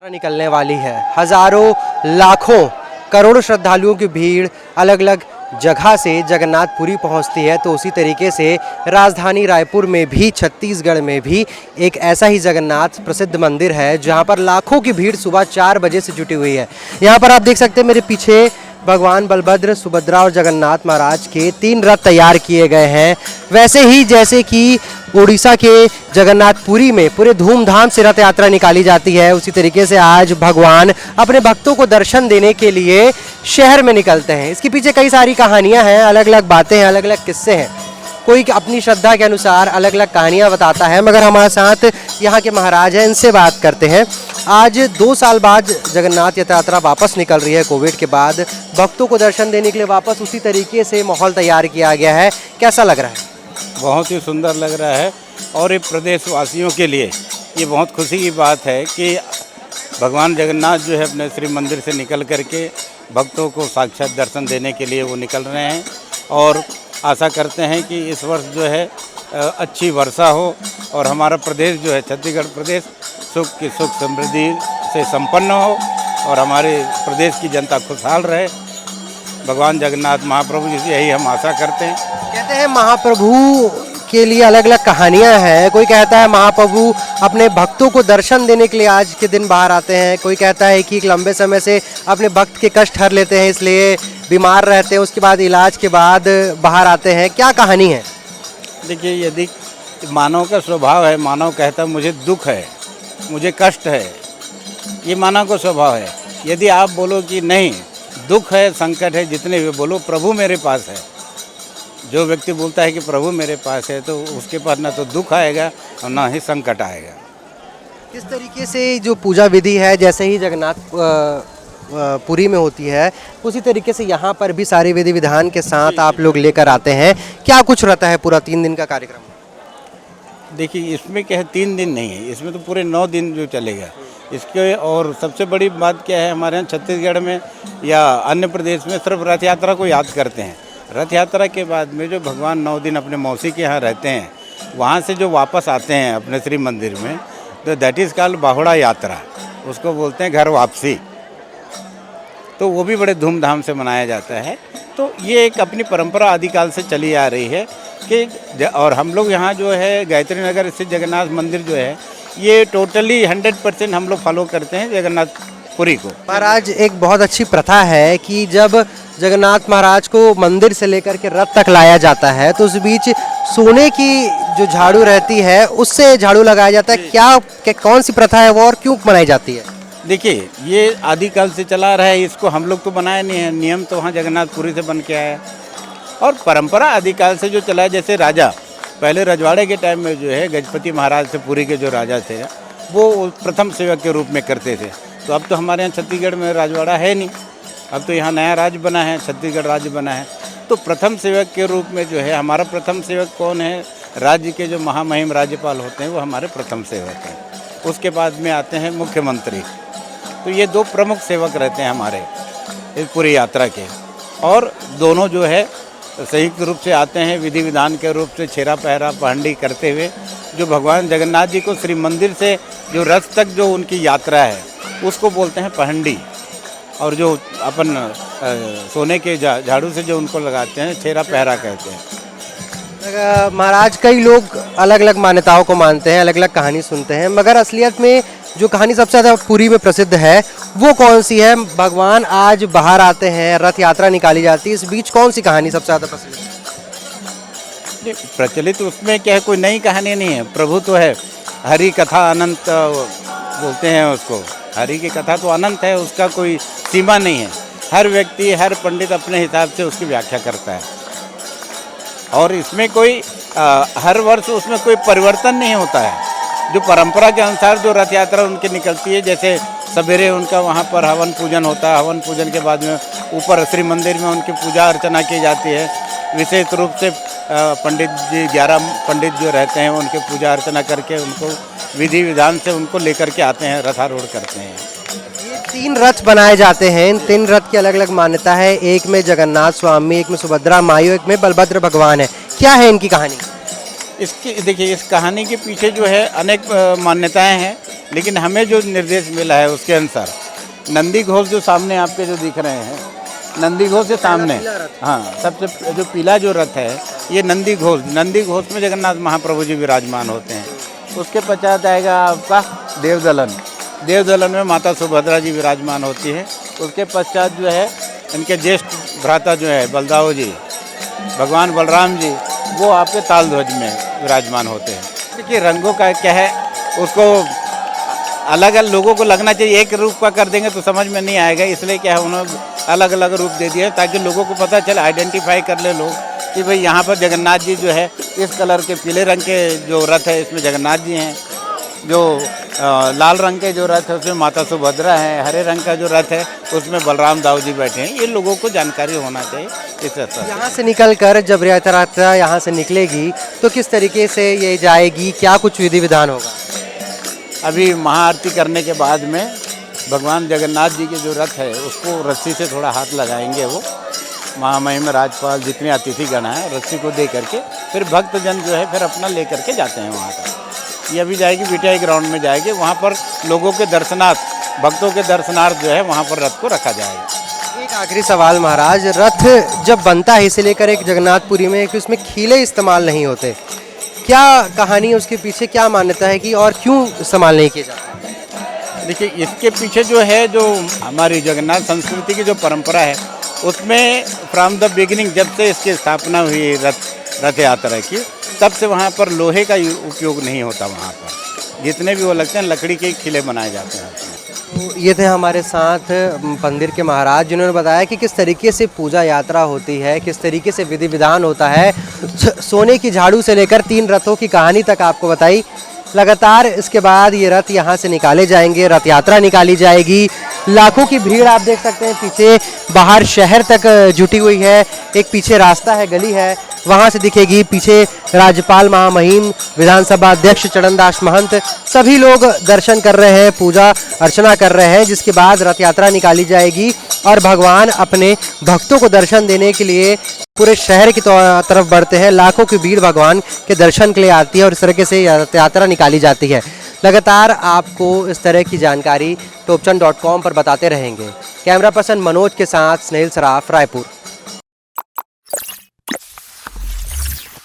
निकलने वाली है। हजारों लाखों करोड़ों श्रद्धालुओं की भीड़ अलग अलग जगह से जगन्नाथपुरी पहुंचती है। तो उसी तरीके से राजधानी रायपुर में भी, छत्तीसगढ़ में भी एक ऐसा ही जगन्नाथ प्रसिद्ध मंदिर है जहां पर लाखों की भीड़ सुबह 4 बजे से जुटी हुई है। यहां पर आप देख सकते हैं मेरे पीछे भगवान बलभद्र, सुभद्रा और जगन्नाथ महाराज के 3 रथ तैयार किए गए हैं। वैसे ही जैसे कि उड़ीसा के जगन्नाथपुरी में पूरे धूमधाम से रथ यात्रा निकाली जाती है, उसी तरीके से आज भगवान अपने भक्तों को दर्शन देने के लिए शहर में निकलते हैं। इसके पीछे कई सारी कहानियां हैं, अलग अलग बातें हैं, अलग अलग किस्से हैं। कोई अपनी श्रद्धा के अनुसार अलग अलग कहानियां बताता है, मगर हमारे साथ यहाँ के महाराज हैं, इनसे बात करते हैं। आज 2 साल बाद जगन्नाथ यात्रा वापस निकल रही है कोविड के बाद। भक्तों को दर्शन देने के लिए वापस उसी तरीके से माहौल तैयार किया गया है। कैसा लग रहा है? बहुत ही सुंदर लग रहा है और ये प्रदेशवासियों के लिए ये बहुत खुशी की बात है कि भगवान जगन्नाथ जो है अपने श्री मंदिर से निकल करके भक्तों को साक्षात दर्शन देने के लिए वो निकल रहे हैं। और आशा करते हैं कि इस वर्ष जो है अच्छी वर्षा हो और हमारा प्रदेश जो है छत्तीसगढ़ प्रदेश सुख की सुख समृद्धि से संपन्न हो और हमारे प्रदेश की जनता खुशहाल रहे। भगवान जगन्नाथ महाप्रभु जी से यही हम आशा करते हैं। कहते हैं महाप्रभु के लिए अलग अलग कहानियां हैं। कोई कहता है महाप्रभु अपने भक्तों को दर्शन देने के लिए आज के दिन बाहर आते हैं। कोई कहता है कि एक लंबे समय से अपने भक्त के कष्ट हर लेते हैं, इसलिए बीमार रहते हैं, उसके बाद इलाज के बाद बाहर आते हैं। क्या कहानी है? देखिए, यदि मानव का स्वभाव है, मानव कहता है मुझे दुख है, मुझे कष्ट है, ये मानव का स्वभाव है। यदि आप बोलो कि नहीं, दुख है, संकट है, जितने भी बोलो प्रभु मेरे पास है, जो व्यक्ति बोलता है कि प्रभु मेरे पास है तो उसके पास ना तो दुख आएगा और ना ही संकट आएगा। किस तरीके से जो पूजा विधि है, जैसे ही जगन्नाथ पुरी में होती है, उसी तरीके से यहाँ पर भी सारे विधि विधान के साथ आप लोग लेकर आते हैं। क्या कुछ रहता है पूरा 3 दिन का कार्यक्रम? देखिए, इसमें क्या है, 3 दिन नहीं है, इसमें तो पूरे 9 दिन जो चलेगा इसके। और सबसे बड़ी बात क्या है, हमारे यहाँ छत्तीसगढ़ में या अन्य प्रदेश में सिर्फ रथ यात्रा को याद करते हैं। रथ यात्रा के बाद में जो भगवान 9 दिन अपने मौसी के यहाँ रहते हैं, वहाँ से जो वापस आते हैं अपने श्री मंदिर में, तो दैट इज़ कॉल्ड बाहुड़ा यात्रा, उसको बोलते हैं घर वापसी। तो वो भी बड़े धूमधाम से मनाया जाता है। तो ये एक अपनी परंपरा आदिकाल से चली आ रही है कि और हम लोग यहाँ जो है गायत्री नगर स्थित जगन्नाथ मंदिर जो है, ये टोटली 100% हम लोग फॉलो करते हैं जगन्नाथपुरी को। महाराज, एक बहुत अच्छी प्रथा है कि जब जगन्नाथ महाराज को मंदिर से लेकर के रथ तक लाया जाता है तो उस बीच सोने की जो झाड़ू रहती है उससे झाड़ू लगाया जाता है। क्या कौन सी प्रथा है वो और क्यों मनाई जाती है? देखिए, ये आदिकाल से चला रहा है, इसको हम लोग तो बनाए नहीं है, नियम तो वहाँ जगन्नाथपुरी से बन के आया और परंपरा आदिकाल से जो चला है। जैसे राजा पहले रजवाड़े के टाइम में जो है गजपति महाराज से पुरी के जो राजा थे वो प्रथम सेवक के रूप में करते थे। तो अब तो हमारे यहाँ छत्तीसगढ़ में राजवाड़ा है नहीं, अब तो यहाँ नया राज्य बना है, छत्तीसगढ़ राज्य बना है। तो प्रथम सेवक के रूप में जो है हमारा प्रथम सेवक कौन है? राज्य के जो महामहिम राज्यपाल होते हैं वो हमारे प्रथम सेवक हैं। उसके बाद में आते हैं मुख्यमंत्री। तो ये 2 प्रमुख सेवक रहते हैं हमारे इस पूरी यात्रा के। और दोनों जो है संयुक्त रूप से आते हैं, विधि विधान के रूप से छेरा पहरा पहंडी करते हुए जो भगवान जगन्नाथ जी को श्री मंदिर से जो रथ तक जो उनकी यात्रा है उसको बोलते हैं पहंडी। और जो अपन सोने के झाड़ू से जो उनको लगाते हैं छेरा पहरा कहते हैं। महाराज, कई लोग अलग अलग मान्यताओं को मानते हैं, अलग अलग कहानी सुनते हैं, मगर असलियत में जो कहानी सबसे ज़्यादा पुरी में प्रसिद्ध है वो कौन सी है? भगवान आज बाहर आते हैं, रथ यात्रा निकाली जाती है, इस बीच कौन सी कहानी सबसे ज़्यादा प्रसिद्ध है? प्रचलित उसमें क्या है, कोई नई कहानी नहीं है। प्रभु तो है, हरि कथा अनंत बोलते हैं उसको। हरि की कथा तो अनंत है, उसका कोई सीमा नहीं है। हर व्यक्ति, हर पंडित अपने हिसाब से उसकी व्याख्या करता है और इसमें कोई हर वर्ष उसमें कोई परिवर्तन नहीं होता है। जो परंपरा के अनुसार जो रथ यात्रा उनकी निकलती है, जैसे सवेरे उनका वहाँ पर हवन पूजन होता है, हवन पूजन के बाद में ऊपर श्री मंदिर में उनकी पूजा अर्चना की जाती है। विशेष रूप से पंडित जी 11 पंडित जो रहते हैं उनके पूजा अर्चना करके उनको विधि विधान से उनको लेकर के आते हैं, रथारूढ़ करते हैं। ये 3 रथ बनाए जाते हैं, इन 3 रथ की अलग अलग मान्यता है। एक में जगन्नाथ स्वामी, एक में सुभद्रा मायू, एक में बलभद्र भगवान है। क्या है इनकी कहानी? इसकी देखिए, इस कहानी के पीछे जो है अनेक मान्यताएं हैं। लेकिन हमें जो निर्देश मिला है उसके अनुसार नंदी घोष जो सामने आपके जो दिख रहे हैं, नंदी घोष के सामने, हाँ, सबसे जो पीला जो रथ है ये नंदी घोष में जगन्नाथ महाप्रभु जी विराजमान होते हैं। उसके पश्चात आएगा आपका देवदलन में माता सुभद्रा जी विराजमान होती है। उसके पश्चात जो है इनके ज्येष्ठ भ्राता जो है बलदाऊ जी, भगवान बलराम जी, वो आपके ताल ध्वज में विराजमान होते हैं। देखिए रंगों का क्या है, उसको अलग अलग लोगों को लगना चाहिए, एक रूप का कर देंगे तो समझ में नहीं आएगा, इसलिए क्या है उन्होंने अलग अलग रूप दे दिया ताकि लोगों को पता चले, आइडेंटिफाई कर ले लोग कि भाई यहाँ पर जगन्नाथ जी जो है इस कलर के पीले रंग के जो रथ है इसमें जगन्नाथ जी हैं, जो लाल रंग के जो रथ है उसमें माता सुभद्रा है, हरे रंग का जो रथ है उसमें बलराम दाऊ जी बैठे हैं। ये लोगों को जानकारी होना चाहिए इस तरह से। यहाँ से निकल कर जब रथ यात्रा यहाँ से निकलेगी तो किस तरीके से ये जाएगी, क्या कुछ विधि विधान होगा? अभी महाआरती करने के बाद में भगवान जगन्नाथ जी के जो रथ है उसको रस्सी से थोड़ा हाथ लगाएंगे, वो महामहिम राजपाल जितने अतिथिगण हैं रस्सी को दे करके फिर भक्तजन जो है फिर अपना ले करके जाते हैं वहाँ पर। ये अभी जाएगी बीटीआई ग्राउंड में जाएगी, वहाँ पर लोगों के दर्शनार्थ, भक्तों के दर्शनार्थ जो है वहाँ पर रथ को रखा जाएगा। एक आखिरी सवाल महाराज, रथ जब बनता है इसे लेकर एक जगन्नाथपुरी में कि उसमें खीले इस्तेमाल नहीं होते, क्या कहानी है उसके पीछे, क्या मान्यता है कि और क्यों इस्तेमाल नहीं किया जाता? देखिए इसके पीछे जो है, जो हमारी जगन्नाथ संस्कृति की जो परंपरा है उसमें फ्रॉम द बिगिनिंग, जब से इसकी स्थापना हुई रथ यात्रा की, तब से वहाँ पर लोहे का उपयोग नहीं होता। वहाँ पर जितने भी वो लगते हैं लकड़ी के खिले बनाए जाते हैं। तो ये थे हमारे साथ मंदिर के महाराज जिन्होंने बताया कि किस तरीके से पूजा यात्रा होती है, किस तरीके से विधि विधान होता है। सोने की झाड़ू से लेकर 3 रथों की कहानी तक आपको बताई। लगातार इसके बाद ये रथ यहाँ से निकाले जाएंगे, रथ यात्रा निकाली जाएगी। लाखों की भीड़ आप देख सकते हैं पीछे, बाहर शहर तक जुटी हुई है। एक पीछे रास्ता है, गली है, वहाँ से दिखेगी। पीछे राज्यपाल महामहिम, विधानसभा अध्यक्ष चरणदास महंत, सभी लोग दर्शन कर रहे हैं, पूजा अर्चना कर रहे हैं। जिसके बाद रथ यात्रा निकाली जाएगी और भगवान अपने भक्तों को दर्शन देने के लिए पूरे शहर की तरफ बढ़ते हैं। लाखों की भीड़ भगवान के दर्शन के लिए आती है और इस तरीके से रथ यात्रा निकाली जाती है। लगातार आपको इस तरह की जानकारी topchan.com पर बताते रहेंगे। कैमरा पर्सन मनोज के साथ स्नेहिल सराफ, रायपुर।